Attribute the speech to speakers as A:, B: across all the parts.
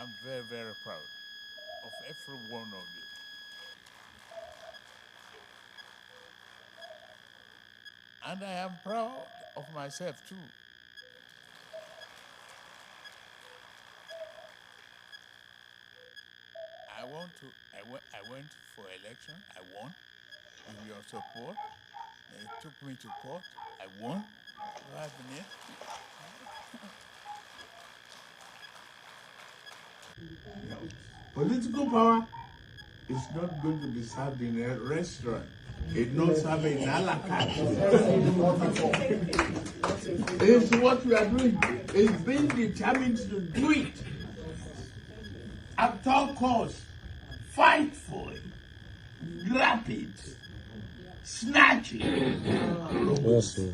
A: I'm very, very proud of every one of you. And I am proud of myself too. I went for election. I won with your support. They took me to court. I won. So I've been here. Political power is not going to be served in a restaurant. It's not served in a la carte. It's what we are doing. It's being determined to do it at all costs. Fight for it. Grab it. Snatch it.
B: Yes, sir.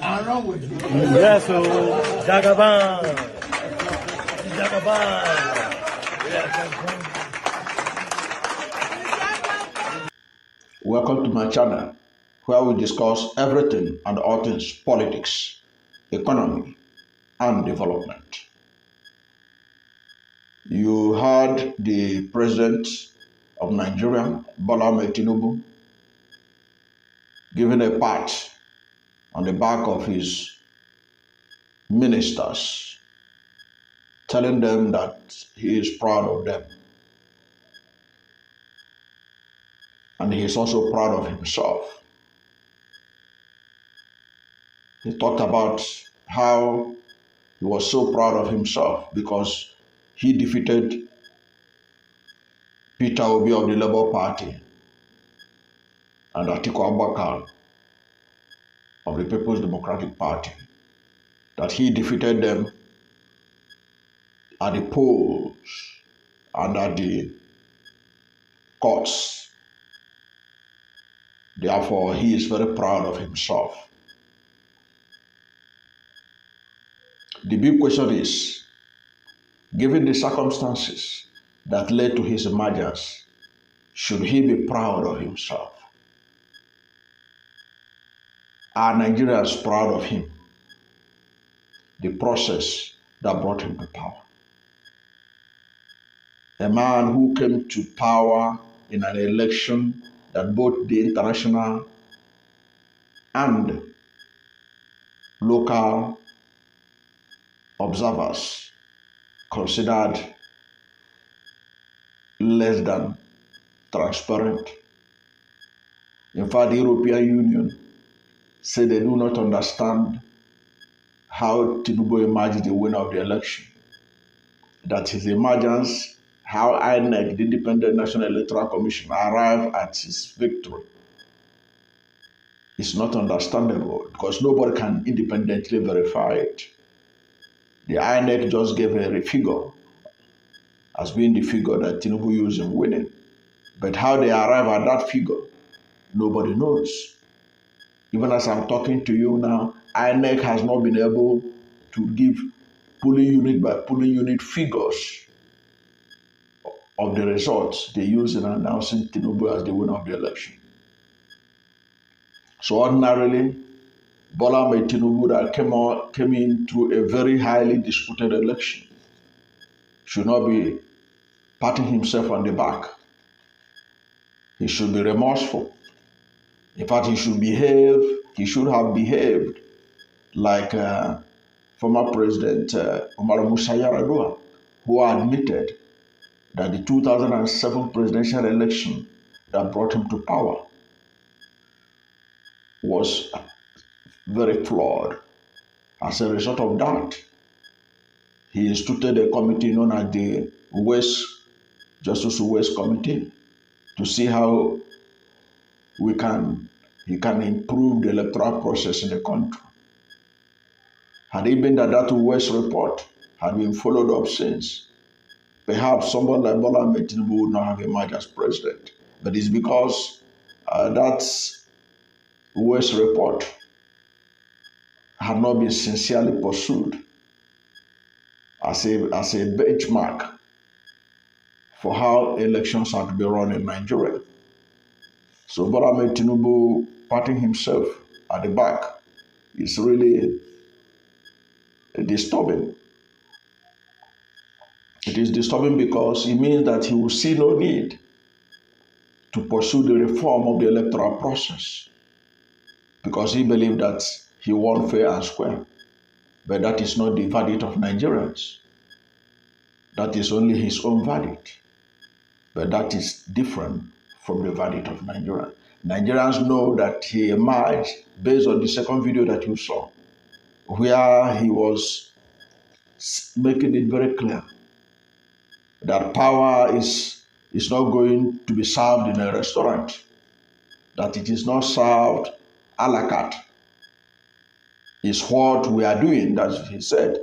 A: And run with it.
B: Yes, sir. Jagaban. Jagaban.
C: Welcome to my channel, where we discuss everything and all things politics, economy, and development. You heard the President of Nigeria, Bola Ahmed Tinubu, giving a pat on the back of his ministers, telling them that he is proud of them. And he is also proud of himself. He talked about how he was so proud of himself because he defeated Peter Obi of the Labour Party and Atiku Abubakar of the People's Democratic Party. That he defeated them at the polls and at the courts. Therefore, he is very proud of himself. The big question is, given the circumstances that led to his emergence, should he be proud of himself? Are Nigerians proud of him? The process that brought him to power. A man who came to power in an election that both the international and local observers considered less than transparent. In fact, the European Union said they do not understand how Tinubu emerged the winner of the election. That his emergence, how INEC, the Independent National Electoral Commission, arrived at his victory, is not understandable because nobody can independently verify it. The INEC just gave a figure as being the figure that Tinubu used in winning. But how they arrive at that figure, nobody knows. Even as I'm talking to you now, INEC has not been able to give polling unit by polling unit figures of the results they used in announcing Tinubu as the winner of the election. So ordinarily, Bola Ahmed Tinubu that came in through a very highly disputed election should not be patting himself on the back. He should be remorseful. In fact, he should have behaved like former President Umar Musa Yar'Adua, who admitted that the 2007 presidential election that brought him to power was very flawed. As a result of that, he instituted a committee known as the Justice West Committee to see how he can improve the electoral process in the country. Had it been that West report had been followed up since, perhaps someone like Bola Ahmed Tinubu would not have emerged as president. But it's because that West report had not been sincerely pursued as a benchmark for how elections are to be run in Nigeria. So Bola Ahmed Tinubu patting himself at the back is really disturbing. It is disturbing because it means that he will see no need to pursue the reform of the electoral process because he believed that he won fair and square. But that is not the verdict of Nigerians. That is only his own verdict. But that is different from the verdict of Nigerians. Nigerians know that he emerged based on the second video that you saw, where he was making it very clear that power is not going to be served in a restaurant, that it is not served a la carte. Is what we are doing, as he said.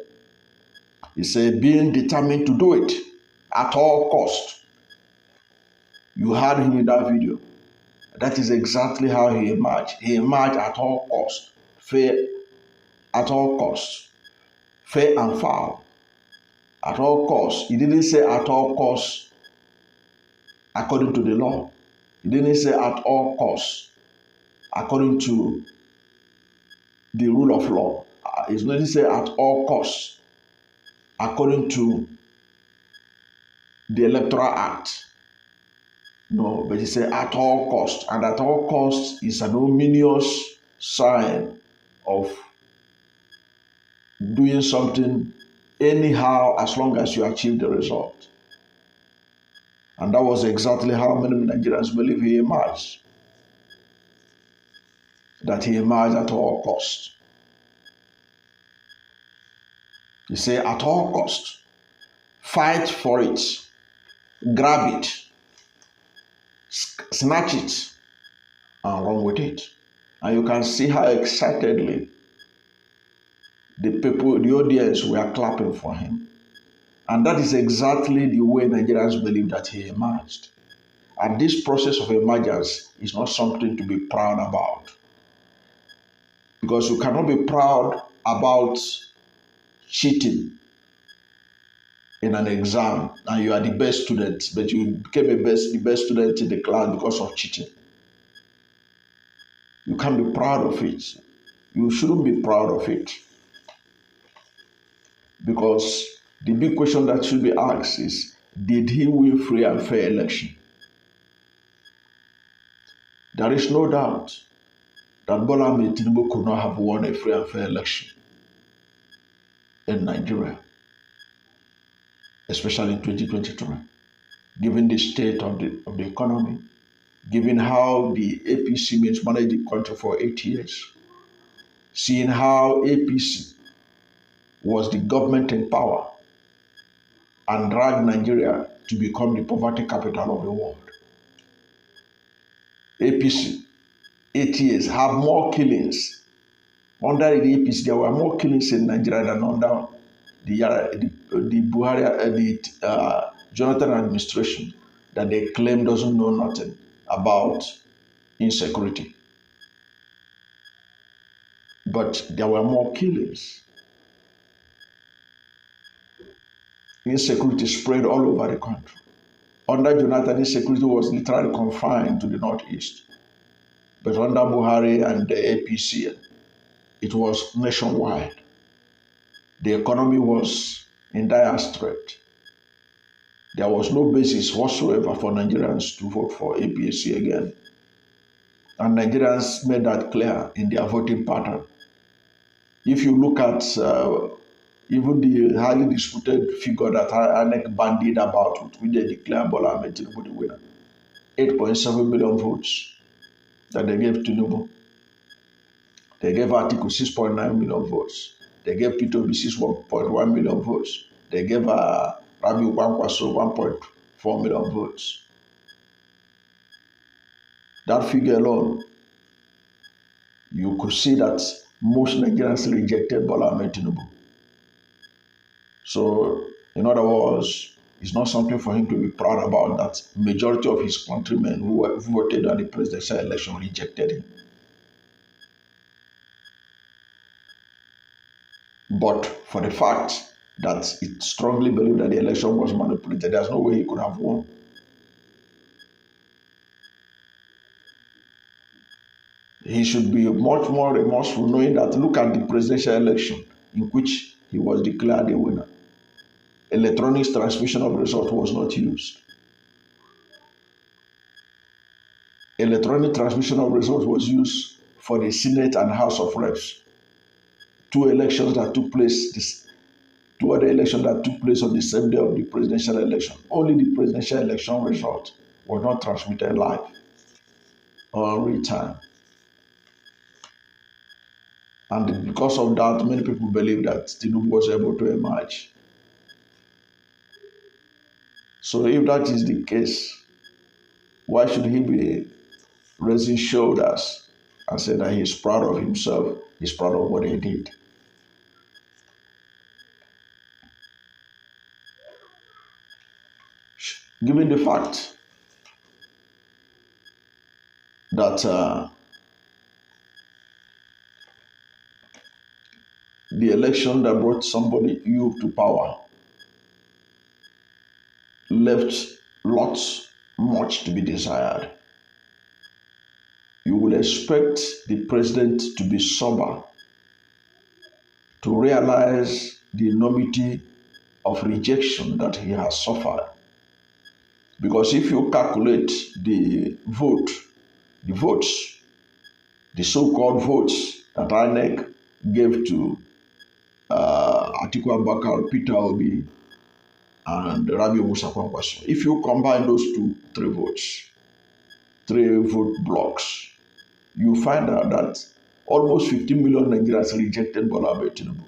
C: He said, being determined to do it at all cost. You heard him in that video. That is exactly how he emerged. He emerged at all cost, fair at all costs, fair and foul, at all costs. He didn't say at all costs according to the law. He didn't say at all costs according to the rule of law. He didn't say at all costs according to the Electoral Act. No, but he said at all costs. And at all costs is an ominous sign of doing something anyhow as long as you achieve the result. And that was exactly how many Nigerians believe he emerged. That he emerged at all costs. He said at all costs, fight for it, grab it, snatch it, and run with it. And you can see how excitedly the people, the audience were clapping for him. And that is exactly the way Nigerians believe that he emerged. And this process of emergence is not something to be proud about. Because you cannot be proud about cheating in an exam and you are the best student, but you became the best student in the class because of cheating. You can't be proud of it. You shouldn't be proud of it. Because the big question that should be asked is, did he win free and fair election? There is no doubt that Bola Ahmed Tinubu could not have won a free and fair election in Nigeria, especially in 2023, given the state of the economy, given how the APC managed the country for 8 years, seeing how APC was the government in power and dragged Nigeria to become the poverty capital of the world. APC, 8 years, have more killings. Under the APC, there were more killings in Nigeria than under the Buhari, Jonathan administration that they claim doesn't know nothing about insecurity. But there were more killings. Insecurity spread all over the country. Under Jonathan, insecurity was literally confined to the northeast. But under Buhari and the APC, it was nationwide. The economy was in dire strait. There was no basis whatsoever for Nigerians to vote for APC again. And Nigerians made that clear in their voting pattern. If you look at even the highly disputed figure that INEC bandied about, which they declared Bola Ahmed Tinubu the winner, 8.7 million votes that they gave Tinubu. They gave Atiku 6.9 million votes. They gave Peter Obi 6.1 million votes. They gave Rabiu Kwankwaso 1.4 million votes. That figure alone, you could see that most Nigerians rejected Bola Ahmed Tinubu. So, in other words, it's not something for him to be proud about that majority of his countrymen who voted at the presidential election rejected him. But for the fact that it strongly believed that the election was manipulated, there's no way he could have won. He should be much more remorseful knowing that look at the presidential election in which he was declared a winner. electronic transmission of result was not used. Electronic transmission of results was used for the Senate and House of Reps. Two other elections that took place on the same day of the presidential election. Only the presidential election result was not transmitted live or real time. And because of that, many people believe that Tinubu was able to emerge. So if that is the case, why should he be raising shoulders and say that he's proud of himself, he's proud of what he did? Given the fact that the election that brought you to power left much to be desired, you would expect the president to be sober, to realize the enormity of rejection that he has suffered. Because if you calculate the votes, the so-called votes that INEC gave to Atiku Abubakar, Peter Obi, and Rabi Musa Kwankwaso, if you combine those three vote blocks, you find out that almost 15 million Nigerians rejected Bola Ahmed Tinubu.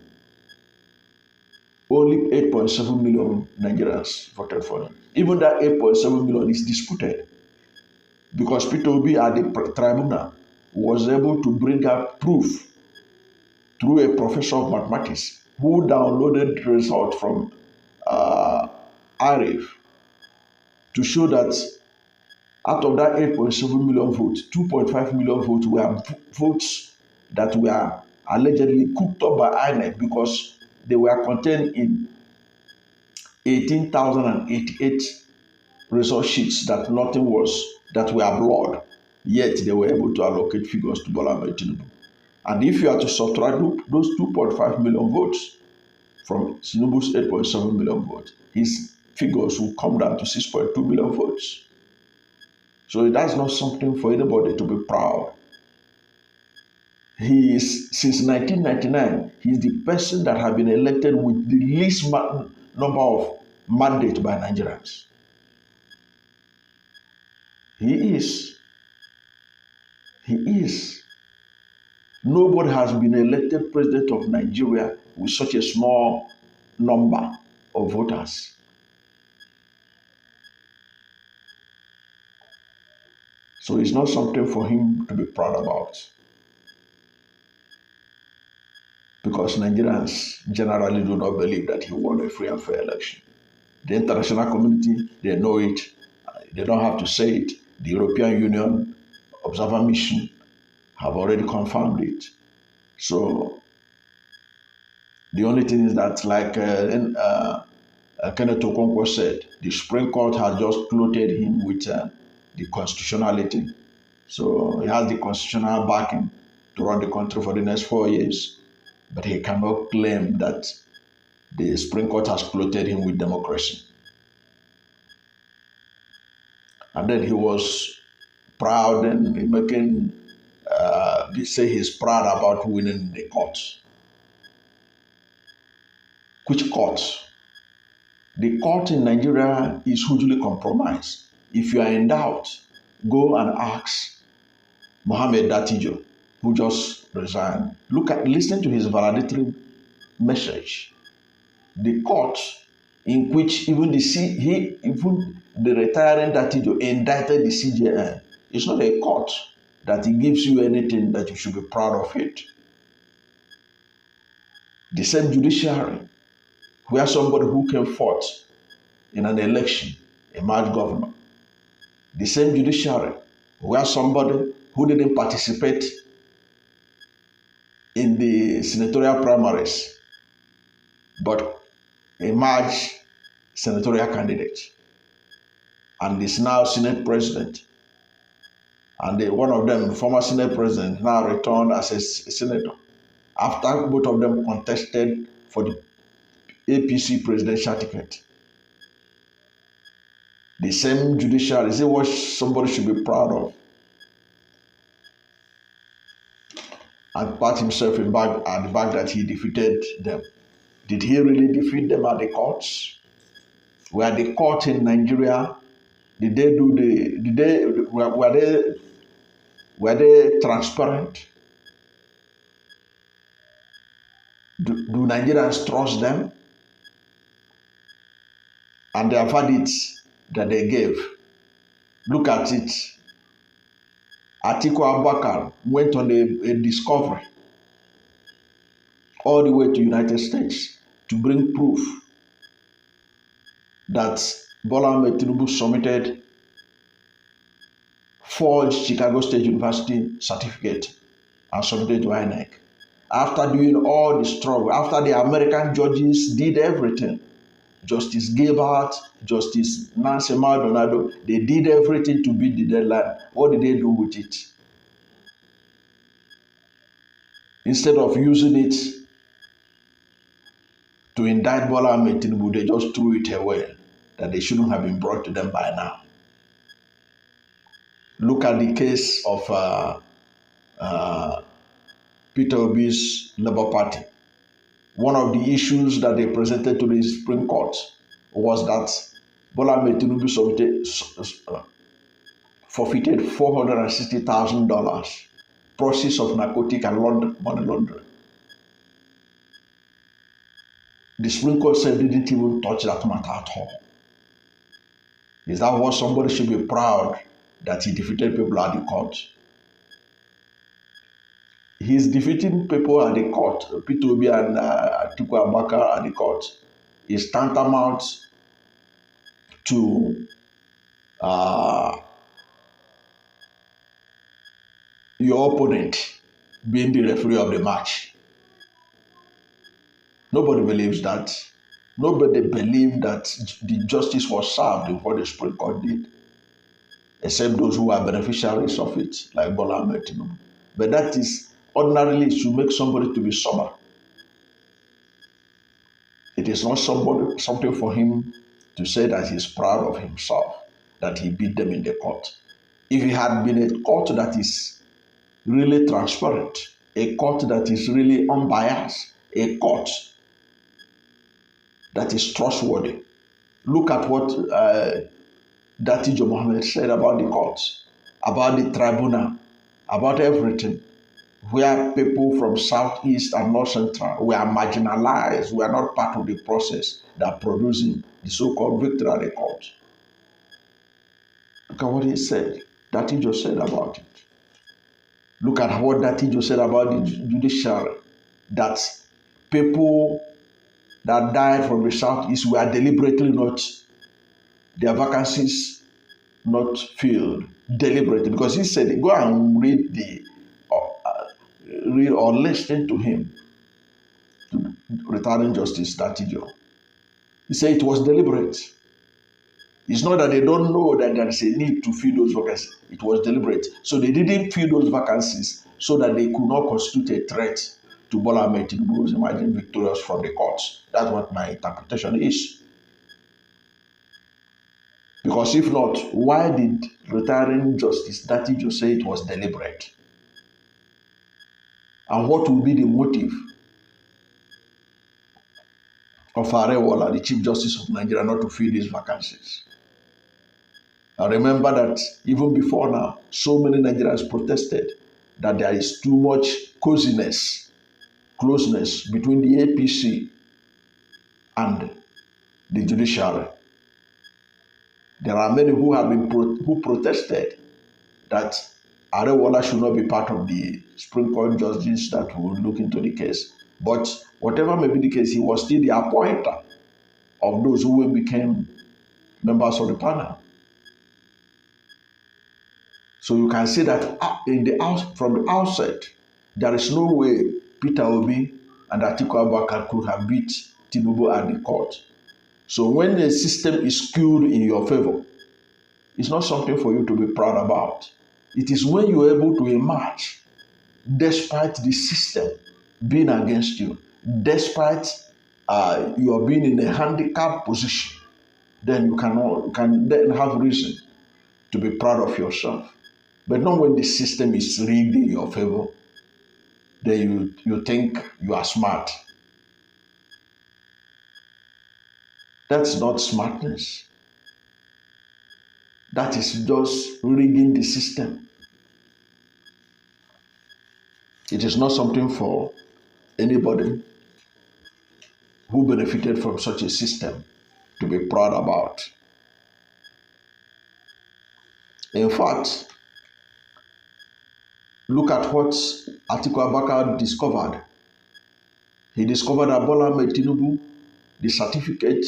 C: Only 8.7 million Nigerians voted for him. Even that 8.7 million is disputed because Peter Obi at the tribunal was able to bring out proof through a professor of mathematics who downloaded the result from IRIF to show that out of that 8.7 million votes, 2.5 million votes were votes that were allegedly cooked up by INEC because they were contained in 18,088 result sheets that were blurred, yet they were able to allocate figures to Bola Ahmed Tinubu. And if you are to subtract those 2.5 million votes from Tinubu's 8.7 million votes, his figures will come down to 6.2 million votes. So that's not something for anybody to be proud. Since 1999, he's the person that has been elected with the least number of mandates by Nigerians. He is. Nobody has been elected president of Nigeria with such a small number of voters. So it's not something for him to be proud about. Because Nigerians generally do not believe that he won a free and fair election. The international community, they know it. They don't have to say it. The European Union Observer Mission have already confirmed it. So the only thing is that, like Kenneth Okonkwo said, the Supreme Court has just clothed him with the constitutionality. So he has the constitutional backing to run the country for the next 4 years. But he cannot claim that the Supreme Court has clothed him with democracy. And then he was proud and making, they say he's proud about winning the court. Which court? The court in Nigeria is hugely compromised. If you are in doubt, go and ask Mohammed Datijo, who just resigned. Listen to his valedictory message. The court in which even the retiring Datijo indicted the CJN. It's not a court that it gives you anything that you should be proud of it. The same judiciary, where somebody who came forth in an election emerged governor. The same judiciary, where somebody who didn't participate in the senatorial primaries but emerged senatorial candidate and is now Senate president. And one of them, former Senate president, now returned as a senator after both of them contested for the APC presidential ticket. The same judiciary, is it what somebody should be proud of? And pat himself at the back that he defeated them. Did he really defeat them at the courts? Were the court in Nigeria, were they transparent? Do Nigerians trust them? And their verdicts that they gave, look at it. Atiku Abubakar went on a discovery all the way to United States to bring proof that Bola Ahmed Tinubu submitted forged Chicago State University certificate and submitted to INEC. After doing all the struggle, after the American judges did everything, Justice Gilbert, Justice Nancy Maldonado, they did everything to beat the deadline. What did they do with it? Instead of using it to indict Bola Ahmed Tinubu, they just threw it away, that they shouldn't have been brought to them by now. Look at the case of Peter Obi's Labour Party. One of the issues that they presented to the Supreme Court was that Bola Ahmed Tinubu forfeited $460,000 process of narcotic and money laundering. The Supreme Court said they didn't even touch that matter at all. Is that what somebody should be proud that he defeated people at the court? He's defeating people at the court, Peter Obi and Atiku Abubakar at the court, is tantamount to your opponent being the referee of the match. Nobody believes that. Nobody believed that the justice was served in what the Supreme Court did, except those who are beneficiaries of it, like Bola Ahmed Tinubu. But that is ordinarily it should make somebody to be sober. It is not something for him to say that he's proud of himself, that he beat them in the court. If it had been a court that is really transparent, a court that is really unbiased, a court that is trustworthy. Look at what Dati Mohammed said about the courts, about the tribunal, about everything, where people from Southeast and North Central were marginalized, were not part of the process that producing the so-called victory at the court. Look at what he said, Dati said about it. Look at what Dati said about the judiciary, that people that died from the Southeast were deliberately not, their vacancies not filled, deliberately, because he said, go and read or listen to him, to returning justice, Dati. He said it was deliberate. It's not that they don't know that there is a need to fill those vacancies. It was deliberate. So they didn't fill those vacancies so that they could not constitute a threat to Bola Ahmed Tinubu, who was emerging victorious from the courts. That's what my interpretation is. Because if not, why did retiring Justice Dati say it was deliberate? And what will be the motive of Arewala, the Chief Justice of Nigeria, not to fill these vacancies? I remember that even before now, so many Nigerians protested that there is too much closeness between the APC and the judiciary. There are many who have been who protested that Arewala should not be part of the Supreme Court judges that will look into the case. But whatever may be the case, he was still the appointer of those who became members of the panel. So you can see that from the outset, there is no way Peter Obi and Atiku Abubakar could have beat Tinubu at the court. So when the system is skewed in your favor, it's not something for you to be proud about. It is when you're able to emerge, despite the system being against you, despite you are being in a handicapped position, then you can then have reason to be proud of yourself. But not when the system is rigged in your favor, then you think you are smart. That's not smartness. That is just rigging the system. It is not something for anybody who benefited from such a system to be proud about. In fact, look at what Atiku Abubakar discovered. He discovered that Bola Ahmed Tinubu, the certificate,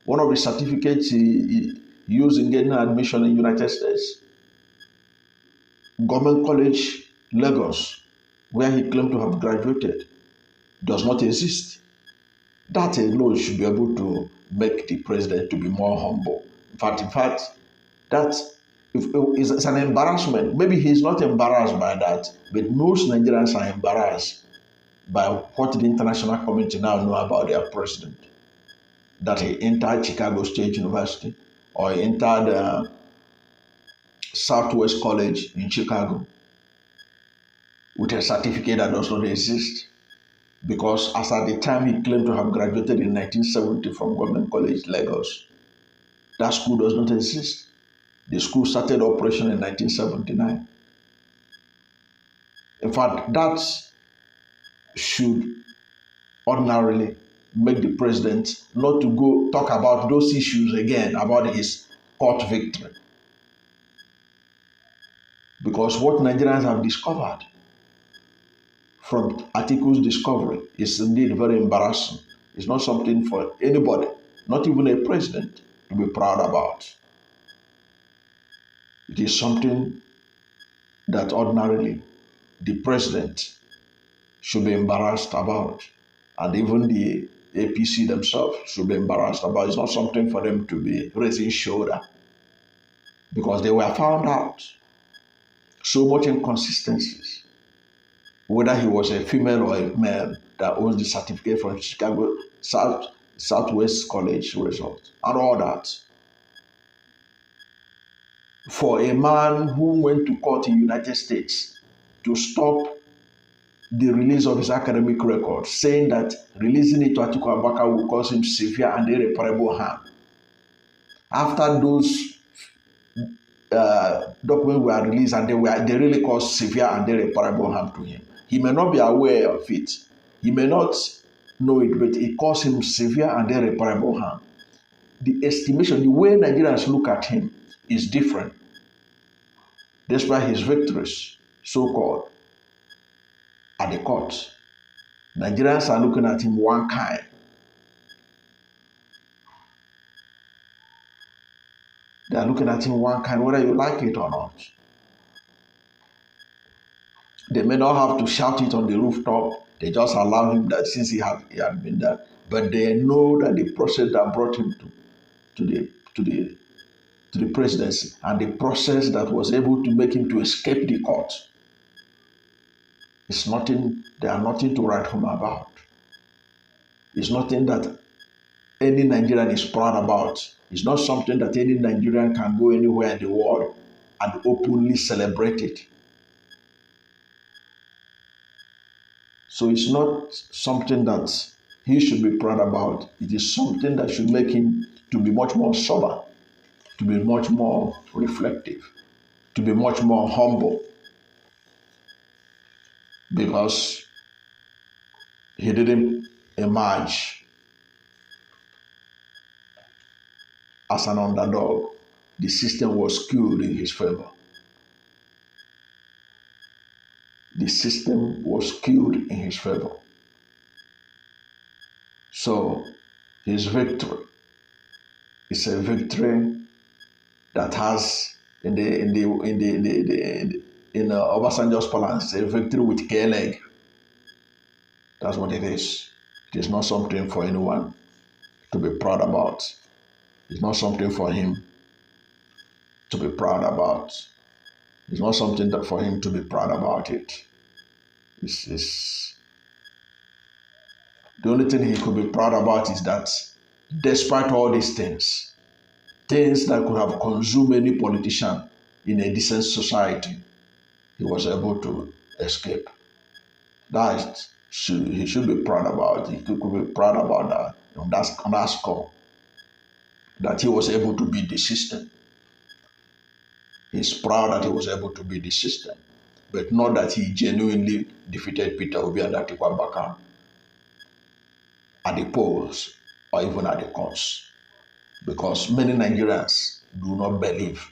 C: one of the certificates he used in getting admission in the United States, Government College, Lagos, where he claimed to have graduated, does not exist. That alone should be able to make the president to be more humble. In fact, that it's an embarrassment. Maybe he's not embarrassed by that, but most Nigerians are embarrassed by what the international community now know about their president. That he entered Chicago State University or he entered Southwest College in Chicago with a certificate that does not exist. Because as at the time he claimed to have graduated in 1970 from Government College, Lagos, that school does not exist. The school started operation in 1979. In fact, that should ordinarily make the president not to go talk about those issues again, about his court victory. Because what Nigerians have discovered from Atiku's discovery is indeed very embarrassing. It's not something for anybody, not even a president, to be proud about. It is something that ordinarily the president should be embarrassed about, and even the APC themselves should be embarrassed about. It's not something for them to be raising shoulder, because they were found out so much inconsistencies, whether he was a female or a male that owns the certificate from Chicago Southwest College result and all that. For a man who went to court in the United States to stop the release of his academic record, saying that releasing it to Atiku Abubakar will cause him severe and irreparable harm. After those documents were released and they really caused severe and irreparable harm to him, he may not be aware of it. He may not know it, but it caused him severe and irreparable harm. The estimation, the way Nigerians look at him is different. Despite his victories, so-called, at the court, Nigerians are looking at him one kind. They are looking at him one kind, whether you like it or not. They may not have to shout it on the rooftop. They just allow him that since he had been there. But they know that the process that brought him to the presidency and the process that was able to make him to escape the court is nothing. They are nothing to write home about. It's nothing that any Nigerian is proud about. It's not something that any Nigerian can go anywhere in the world and openly celebrate it. So it's not something that he should be proud about. It is something that should make him to be much more sober, to be much more reflective, to be much more humble, because he didn't emerge as an underdog. The system was skewed in his favor. The system was skewed in his favor. So his victory is a victory that has in Obasanjo's balance, a victory with K-leg. That's what it is. It is not something for anyone to be proud about. It's not something for him to be proud about. It's not something that for him to be proud about it. It's The only thing he could be proud about is that despite all these things that could have consumed any politician in a decent society, he was able to escape. He should be proud about. He could be proud about that on that score, that he was able to beat the system. He's proud that he was able to beat the system, but not that he genuinely defeated Peter Obi and Atiku Abubakar at the polls or even at the courts. Because many Nigerians do not believe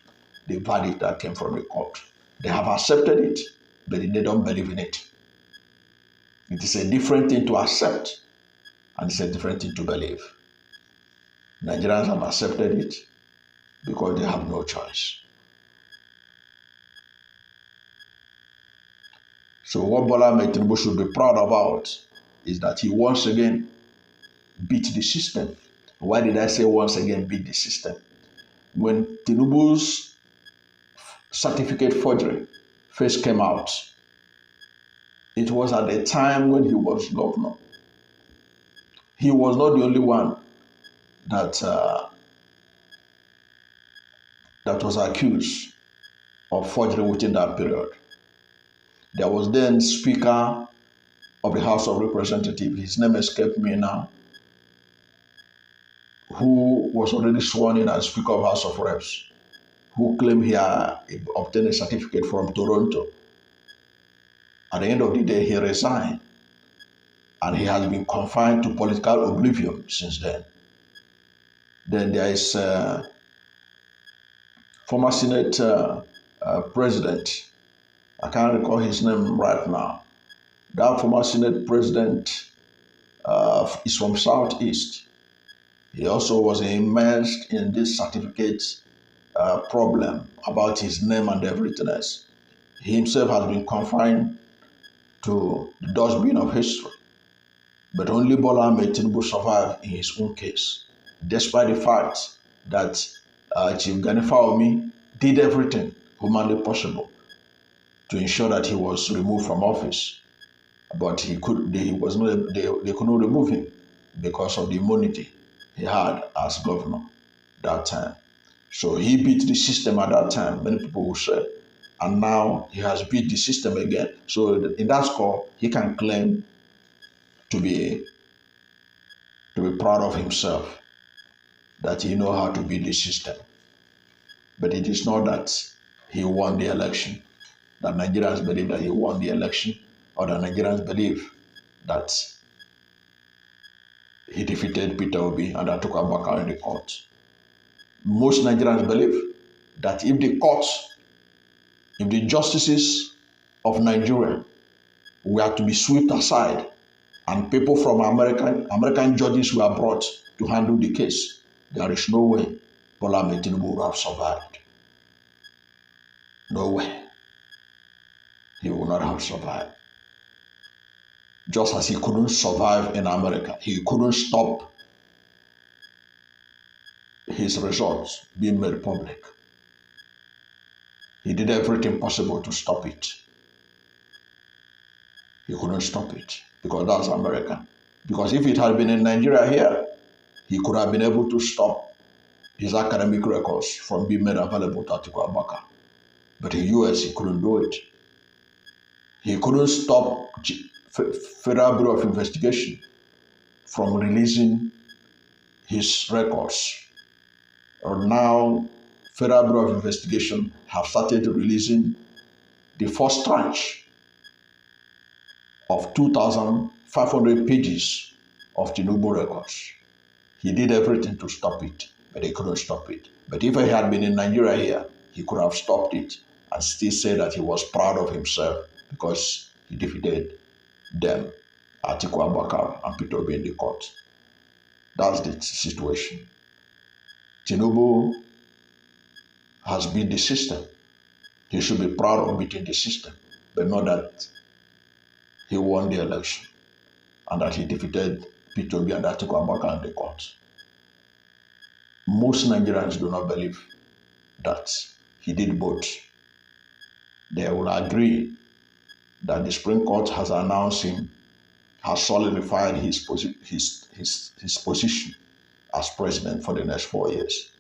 C: the verdict that came from the court. They have accepted it, but they don't believe in it. It is a different thing to accept, and it's a different thing to believe. Nigerians have accepted it because they have no choice. So what Bola Ahmed Tinubu should be proud about is that he once again beat the system. Why did I say once again beat the system? When Tinubu's certificate forgery first came out, it was at the time when he was governor. He was not the only one that was accused of forgery within that period. There was then Speaker of the House of Representatives, his name escaped me now, who was already sworn in as Speaker of House of Reps, who claimed he had obtained a certificate from Toronto. At the end of the day, he resigned, and he has been confined to political oblivion since then. Then there is former Senate president. I can't recall his name right now. That former Senate president is from Southeast. He also was immersed in this certificate problem about his name and everything else. He himself has been confined to the dustbin of history. But only Bola Ahmed Tinubu survived in his own case, despite the fact that Chief Gani Fawomi did everything humanly possible to ensure that he was removed from office. But they couldn't remove him because of the immunity he had as governor that time. So he beat the system at that time, many people will say, and now he has beat the system again. So in that score, he can claim to be proud of himself, that he knows how to beat the system. But it is not that he won the election, that Nigerians believe that he won the election, or that Nigerians believe that he defeated Peter Obi and Atiku Abubakar in the court. Most Nigerians believe that if the justices of Nigeria were to be swept aside and people from American judges were brought to handle the case, there is no way Bola Ahmed Tinubu would have survived. No way. He would not have survived. Just as he couldn't survive in America, he couldn't stop his results being made public. He did everything possible to stop it. He couldn't stop it because that's America. Because if it had been in Nigeria here, he could have been able to stop his academic records from being made available to Atiku Abubakar. But in the US, he couldn't do it. He couldn't stop Federal Bureau of Investigation from releasing his records. Or now, Federal Bureau of Investigation have started releasing the first tranche of 2,500 pages of Tinubu records. He did everything to stop it, but he couldn't stop it. But if he had been in Nigeria here, he could have stopped it and still say that he was proud of himself because he defeated them, Atiku Abubakar and Peter Obi in the court. That's the situation. Tinubu has beat the system. He should be proud of beating the system, but not that he won the election and that he defeated Peter Obi and Atiku Abubakar in the court. Most Nigerians do not believe that he did both. They will agree that the Supreme Court has announced him has solidified his position as president for the next 4 years.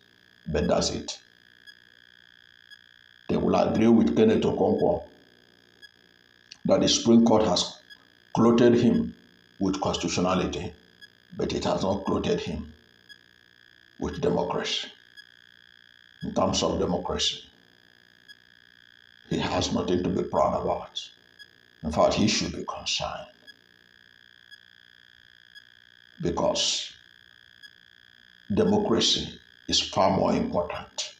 C: But that's it. They will agree with Kenneth Okonkwo that the Supreme Court has clothed him with constitutionality, but it has not clothed him with democracy. In terms of democracy, he has nothing to be proud about. In fact, he should be concerned, because democracy is far more important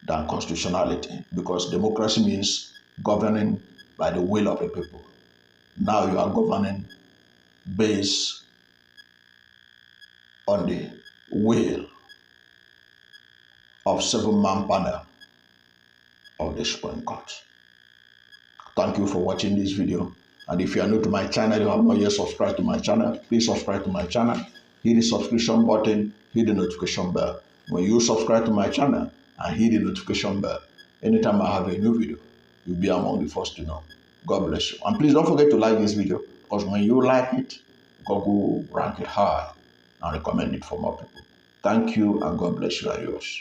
C: than constitutionality, because democracy means governing by the will of the people. Now you are governing based on the will of 7-man panel of the Supreme Court. Thank you for watching this video. And if you are new to my channel, you have not yet subscribed to my channel, please subscribe to my channel. Hit the subscription button, hit the notification bell. When you subscribe to my channel and hit the notification bell, anytime I have a new video, you'll be among the first to know. God bless you. And please don't forget to like this video, because when you like it, God will rank it high and recommend it for more people. Thank you, and God bless you and yours.